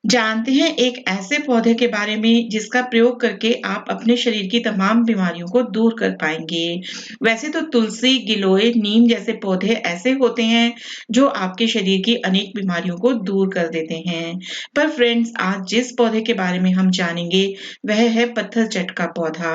जानते हैं एक ऐसे पौधे के बारे में जिसका प्रयोग करके आप अपने शरीर की तमाम बीमारियों को दूर कर पाएंगे। वैसे तो तुलसी, गिलोय, नीम जैसे पौधे ऐसे होते हैं जो आपके शरीर की अनेक बीमारियों को दूर कर देते हैं। पर फ्रेंड्स, आज जिस पौधे के बारे में हम जानेंगे वह है पत्थर चट का पौधा।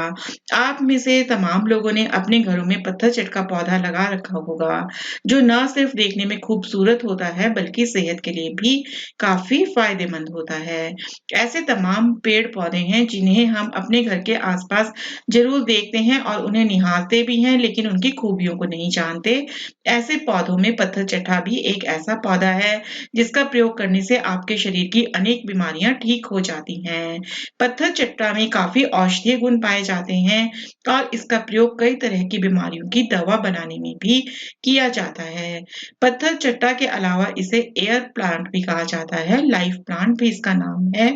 आप में से तमाम लोगों ने अपने घरों में पत्थर चट का पौधा लगा रखा होगा, जो न सिर्फ देखने में खूबसूरत होता है बल्कि सेहत के लिए भी काफी फायदेमंद होता है। ऐसे तमाम पेड़-पौधे हैं जिन्हें हम अपने घर के आसपास ज़रूर देखते हैं और उन्हें निहारते भी हैं, लेकिन उनकी खूबियों को नहीं जानते। ऐसे पौधों में पत्थर चट्टा भी एक ऐसा पौधा है जिसका प्रयोग करने से आपके शरीर की अनेक बीमारियां ठीक हो जाती हैं। पत्थर चट्टा में काफी औषधीय गुण पाए जाते हैं और इसका प्रयोग कई तरह की बीमारियों की दवा बनाने में भी किया जाता है। पत्थर चट्टा के अलावा इसे एयर प्लांट भी कहा जाता है, लाइफ प्लांट भी इसका नाम है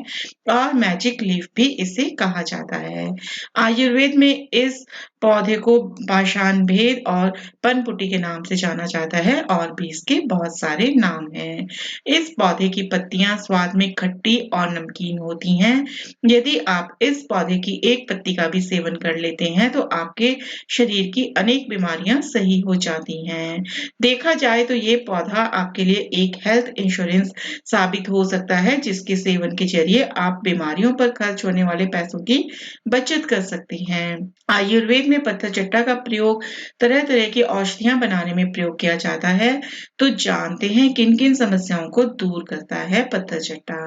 और मैजिक लीफ भी इसे कहा जाता है। आयुर्वेद में इस पौधे को पाषाण भेद और पनपुटी के नाम से जाना जाता है और भी इसके बहुत सारे नाम हैं। इस पौधे की पत्तियां स्वाद में खट्टी और नमकीन होती हैं। यदि आप इस पौधे की एक पत्ती का भी सेवन कर लेते हैं तो आपके शरीर की अनेक बीमारियां सही हो जाती हैं। देखा जाए तो ये पौधा आपके लिए एक हेल्थ इंश्योरेंस साबित हो सकता है, जिसके सेवन के जरिए आप बीमारियों पर खर्च होने वाले पैसों की बचत कर सकते हैं। आयुर्वेद में पत्थर चट्टा का प्रयोग तरह तरह की औषधियां बनाने में प्रयोग किया जाता है। तो जानते हैं किन किन समस्याओं को दूर करता है पत्थर चट्टा।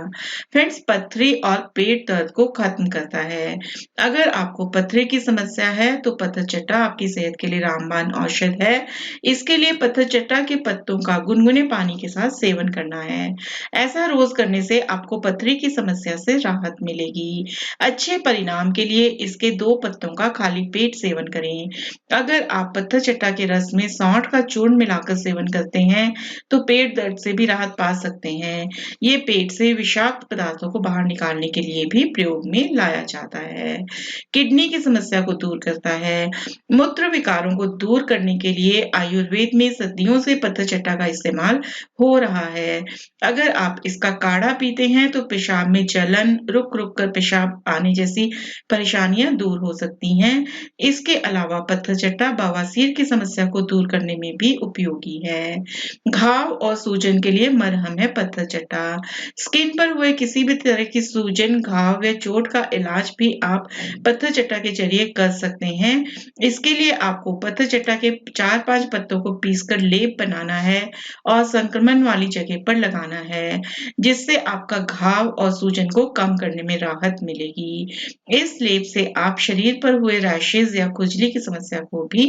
फ्रेंड्स, पथरी और पेट दर्द को खत्म करता है। अगर आपको पथरी की समस्या है तो पत्थर चट्टा आपकी सेहत के लिए रामबाण औषध है। इसके लिए पत्थर चट्टा के पत्तों का गुनगुने पानी के साथ सेवन करना है। ऐसा रोज करने से आपको पथरी की समस्या से राहत मिलेगी। अच्छे परिणाम के लिए इसके 2 पत्तों का खाली पेट सेवन करें। अगर आप पत्थर चट्टा के रस में सौंठ का चूर्ण मिलाकर सेवन करते हैं तो पेट दर्द से भी राहत पा सकते हैं। ये पेट से विषाक्त पदार्थों को बाहर निकालने के लिए भी प्रयोग में लाया जाता है। किडनी की समस्या को दूर करता है। मूत्र विकारों को दूर करने के लिए आयुर्वेद में सदियों से पत्थर चट्टा का इस्तेमाल हो रहा है। अगर आप इसका काढ़ा पीते हैं तो पेशाब में जलन, रुक-रुक कर पेशाब आने जैसी परेशानियां दूर हो सकती हैं। इसके अलावा पत्थर चट्टा बवासीर की समस्या को दूर करने में भी उपयोगी है। घाव और सूजन के लिए मरहम है पत्थर चट्टा। स्किन पर हुए किसी भी तरह की सूजन, घाव या चोट का इलाज भी आप पत्थर चट्टा के जरिए कर सकते हैं। इसके लिए आपको पत्थर चट्टा के 4-5 पत्तों को पीसकर लेप बनाना है और संक्रमण वाली जगह पर लगाना है, जिससे आपका घाव और सूजन को कम करने में राहत मिलेगी। इस लेप से आप शरीर पर हुए रैशेज या खुजली की समस्या को भी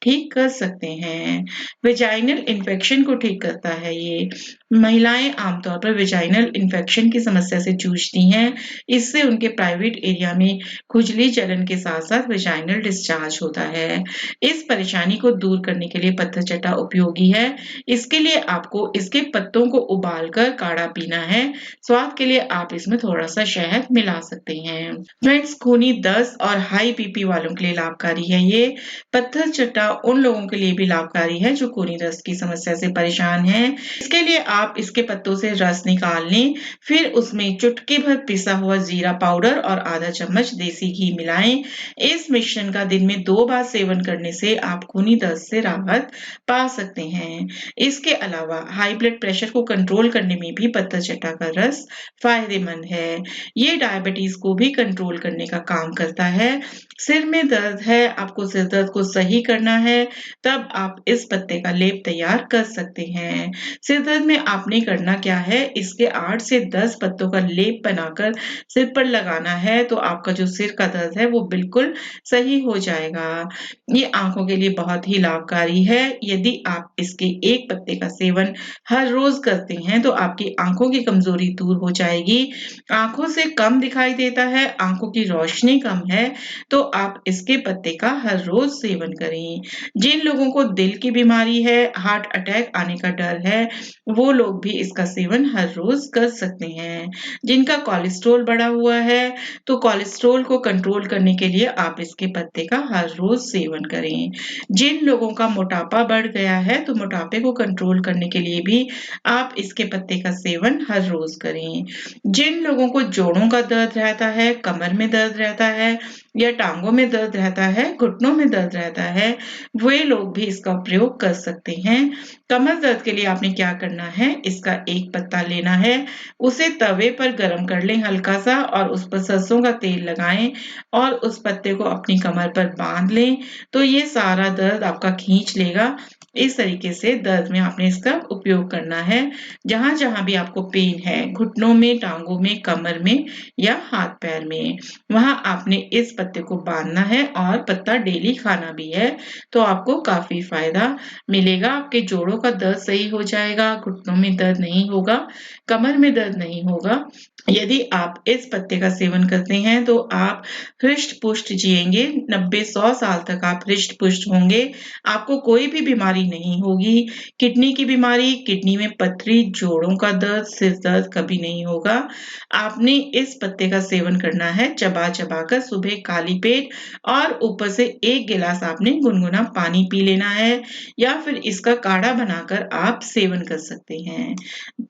ठीक कर सकते हैं। वेजाइनल इन्फेक्शन को ठीक करता है ये। महिलाएं आमतौर पर वेजाइनल इन्फेक्शन की समस्या से जूझती हैं। इससे उनके प्राइवेट एरिया में खुजली, जलन के साथ-साथ वेजाइनल डिस्चार्ज होता है। इस परेशानी को दूर करने के लिए पत्थर चट्टा उपयोगी है। इसके लिए आपको इसके पत्तों को उबालकर काढ़ा पीना है। स्वाद के लिए आप इसमें थोड़ा-सा शहद मिला सकते हैं। फ्रेंड्स, खूनी दस्त और हाई बीपी वालों के लिए लाभकारी है ये। पत्थर चट्टा उन लोगों के लिए भी लाभकारी है जो खूनी दस्त की समस्या से परेशान हैं। इसके लिए आप इसके पत्तों से रस निकाल लें, फिर उसमें चुटकी भर पिसा हुआ जीरा पाउडर और आधा चम्मच देसी घी मिलाएं। इस मिश्रण का दिन में 2 बार सेवन करने से आप खूनी दस्त से राहत पा सकते हैं। इसके अलावा हाई ब्लड प्रेशर को कंट्रोल करने में भी पत्थर चट्टा का रस फायदेमंद है। ये डायबिटीज को भी कंट्रोल करने का काम करता है। सिर में दर्द है, आपको सिर दर्द को सही करना है, तब आप इस पत्ते का लेप तैयार कर सकते हैं। सिर दर्द में आपने करना क्या है, इसके 8 से 10 पत्तों का लेप बनाकर सिर पर लगाना है तो आपका जो सिर का दर्द है वो बिल्कुल सही हो जाएगा। ये आंखों के लिए बहुत ही लाभकारी है। यदि आप इसके एक पत्ते का सेवन हर रोज करते हैं तो आपकी आंखों की कमजोरी दूर हो जाएगी। आंखों से कम दिखाई देता है, आंखों की रोशनी कम है तो आप इसके पत्ते पत्ते का हर रोज सेवन करें। जिन लोगों को दिल की बीमारी है, हार्ट अटैक आने का डर है, वो लोग भी इसका सेवन हर रोज कर सकते हैं। जिनका कोलेस्ट्रॉल बढ़ा हुआ है, तो कोलेस्ट्रॉल को कंट्रोल करने के लिए आप इसके पत्ते का हर रोज सेवन करें। जिन लोगों का मोटापा बढ़ गया है, तो मोटापे को कंट्रोल करने के लिए भी आप इसके पत्ते का सेवन हर रोज करें। जिन लोगों को जोड़ों का दर्द रहता है, कमर में दर्द रहता है या टांगों में दर्द रहता है, घुटनों में दर्द रहता है, वे लोग भी इसका प्रयोग कर सकते हैं। कमर दर्द के लिए आपने क्या करना है, इसका एक पत्ता लेना है, उसे तवे पर गरम कर लें हल्का सा और उस पर सरसों का तेल लगाएं और उस पत्ते को अपनी कमर पर बांध लें, तो ये सारा दर्द आपका खींच लेगा। इस तरीके से दर्द में आपने इसका उपयोग करना है। जहां-जहां भी आपको पेन है, घुटनों में, टांगों में, कमर में या हाथ पैर में, वहां आपने इस पत्ते को बांधना है और पत्ता डेली खाना भी है, तो आपको काफी फायदा मिलेगा। आपके जोड़ों का दर्द सही हो जाएगा, घुटनों में दर्द नहीं होगा, कमर में दर्द नहीं होगा। यदि आप इस पत्ते का सेवन करते हैं तो आप हृष्ट-पुष्ट जिएंगे, 90-100 साल तक आप हृष्ट-पुष्ट होंगे, आपको कोई भी बीमारी नहीं होगी। किडनी की बीमारी, किडनी में पथरी, जोड़ों का दर्द, सिर दर्द कभी नहीं होगा। आपने इस पत्ते का सेवन करना है चबा-चबा कर सुबह खाली पेट और ऊपर से 1 गिलास आपने गुनगुना पानी पी लेना है या फिर इसका काढ़ा बनाकर आप सेवन कर सकते हैं।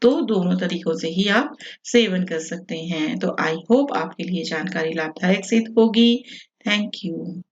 तो दोनों तरीकों से ही आप सेवन कर सकते हैं। तो आई होप आपके लिए जानकारी लाभदायक सिद्ध होगी। Thank you.